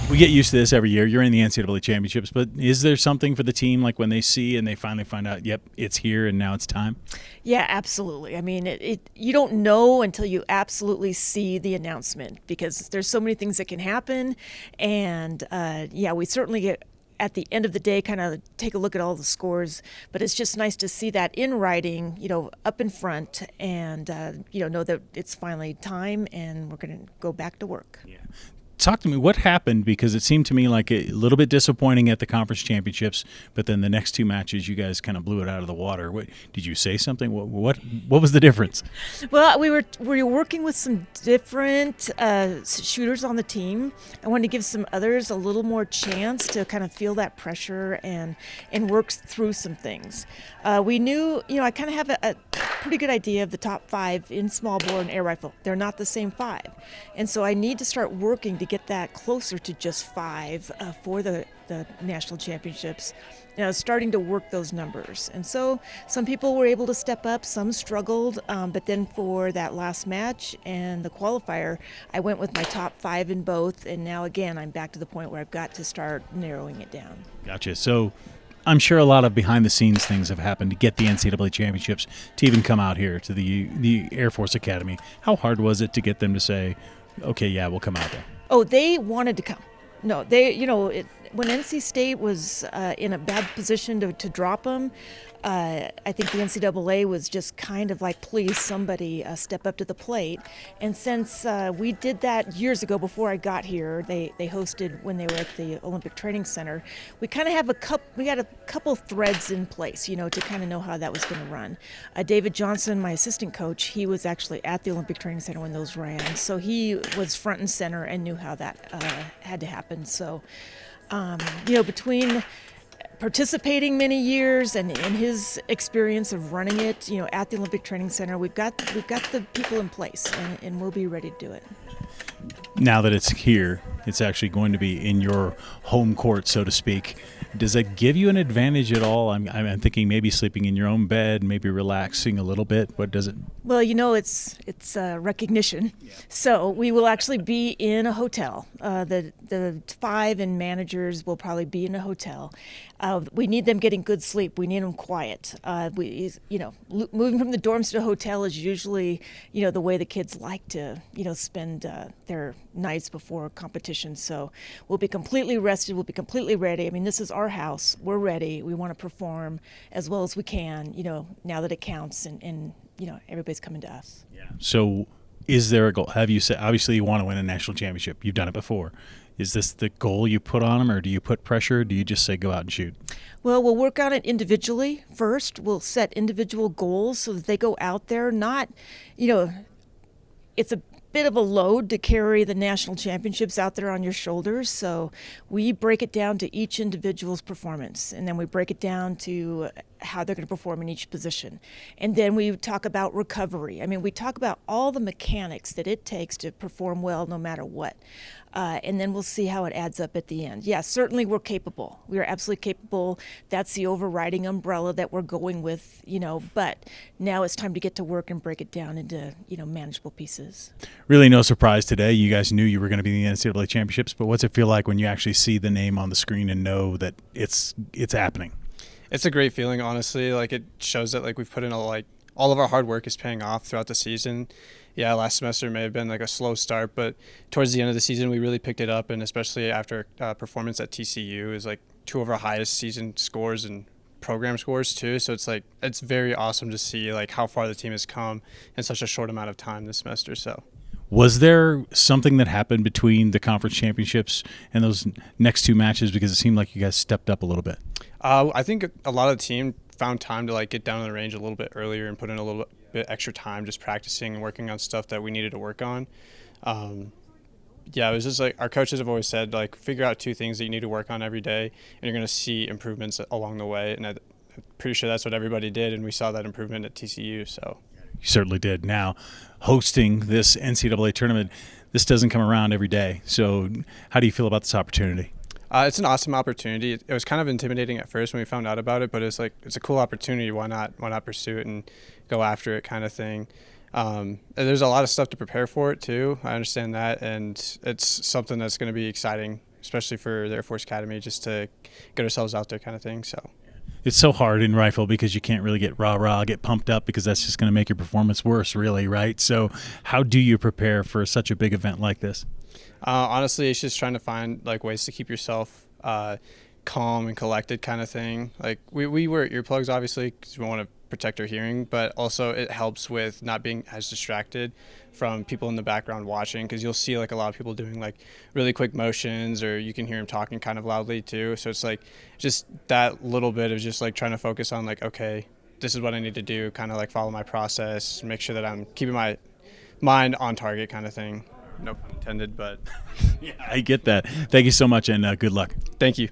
We get used to this every year. You're in the NCAA championships, but is there something for the team like when they see and they finally find out, yep, it's here and now it's time? Yeah, absolutely. I mean, you don't know until you absolutely see the announcement because there's so many things that can happen. And yeah, we certainly get at the end of the day kind of take a look at all the scores, but it's just nice to see that in writing, up in front and, know that it's finally time and we're going to go back to work. Yeah. Talk to me. What happened? Because it seemed to me like a little bit disappointing at the conference championships, but then the next two matches, you guys kind of blew it out of the water. What did you say? Something? What was the difference? Well, we were working with some different shooters on the team. I wanted to give some others a little more chance to kind of feel that pressure and work through some things. We knew, I kind of have a pretty good idea of the top 5 in small bore and air rifle. They're not the same 5, and so I need to start working to get that closer to just 5 for the national championships. Starting to work those numbers. And so some people were able to step up, some struggled, but then for that last match and the qualifier, I went with my top 5 in both, and now again I'm back to the point where I've got to start narrowing it down. Gotcha. So I'm sure a lot of behind-the-scenes things have happened to get the NCAA championships to even come out here to the Air Force Academy. How hard was it to get them to say, okay, yeah, we'll come out there? Oh, they wanted to come. No, when NC State was in a bad position to drop them, I think the NCAA was just kind of like, please, somebody step up to the plate. And since we did that years ago before I got here, they hosted when they were at the Olympic Training Center. We kind of have we had a couple threads in place, to kind of know how that was going to run. David Johnson, my assistant coach, he was actually at the Olympic Training Center when those ran, so he was front and center and knew how that had to happen. So, between participating many years and his experience of running it, at the Olympic Training Center, we've got the people in place, and we'll be ready to do it. Now that it's here, it's actually going to be in your home court, so to speak. Does that give you an advantage at all? I'm thinking maybe sleeping in your own bed, maybe relaxing a little bit. What does it? Well, it's recognition. Yeah. So we will actually be in a hotel. The 5 and managers will probably be in a hotel. We need them getting good sleep. We need them quiet. Moving from the dorms to a hotel is usually, the way the kids like to, spend their nights before competition. So we'll be completely rested. We'll be completely ready. I mean, this is our house. We're ready. We want to perform as well as we can, now that it counts and everybody's coming to us. Yeah. So is there a goal? Have you said, obviously you want to win a national championship. You've done it before. Is this the goal you put on them, or do you put pressure? Do you just say go out and shoot? Well, we'll work on it individually first. We'll set individual goals so that they go out there. Not, it's a bit of a load to carry the national championships out there on your shoulders. So we break it down to each individual's performance, and then we break it down to how they're going to perform in each position. And then we talk about recovery. I mean, we talk about all the mechanics that it takes to perform well no matter what. And then we'll see how it adds up at the end. Yeah, certainly we're capable. We are absolutely capable. That's the overriding umbrella that we're going with, but now it's time to get to work and break it down into, manageable pieces. Really no surprise today. You guys knew you were going to be in the NCAA championships, but what's it feel like when you actually see the name on the screen and know that it's happening? It's a great feeling, honestly. Like, it shows that we've put in all of our hard work is paying off throughout the season. Yeah, last semester may have been a slow start, but towards the end of the season we really picked it up, and especially after performance at TCU is 2 of our highest season scores and program scores too. So it's very awesome to see how far the team has come in such a short amount of time this semester. So. Was there something that happened between the conference championships and those next 2 matches, because it seemed like you guys stepped up a little bit? I think a lot of the team found time to get down to the range a little bit earlier and put in a little bit extra time just practicing and working on stuff that we needed to work on. Yeah, it was just our coaches have always said, figure out 2 things that you need to work on every day, and you're going to see improvements along the way. And I'm pretty sure that's what everybody did, and we saw that improvement at TCU. So. You certainly did. Now, hosting this NCAA tournament, this doesn't come around every day. So how do you feel about this opportunity? It's an awesome opportunity. It was kind of intimidating at first when we found out about it, but it's a cool opportunity. Why not pursue it and go after it, kind of thing. And there's a lot of stuff to prepare for it too. I understand that, and it's something that's going to be exciting especially for the Air Force Academy, just to get ourselves out there kind of thing. So It's so hard in rifle because you can't really get get pumped up, because that's just going to make your performance worse, really, right? So how do you prepare for such a big event like this? honestly, it's just trying to find like ways to keep yourself calm and collected kind of thing. Like we wear earplugs obviously because we want to protect our hearing, but also it helps with not being as distracted from people in the background watching, because you'll see like a lot of people doing like really quick motions, or you can hear them talking kind of loudly too. So it's like just that little bit of just like trying to focus on like, okay, this is what I need to do, kind of like follow my process, make sure that I'm keeping my mind on target kind of thing. No pun intended, but Yeah, I get that. Thank you so much, and good luck. thank you.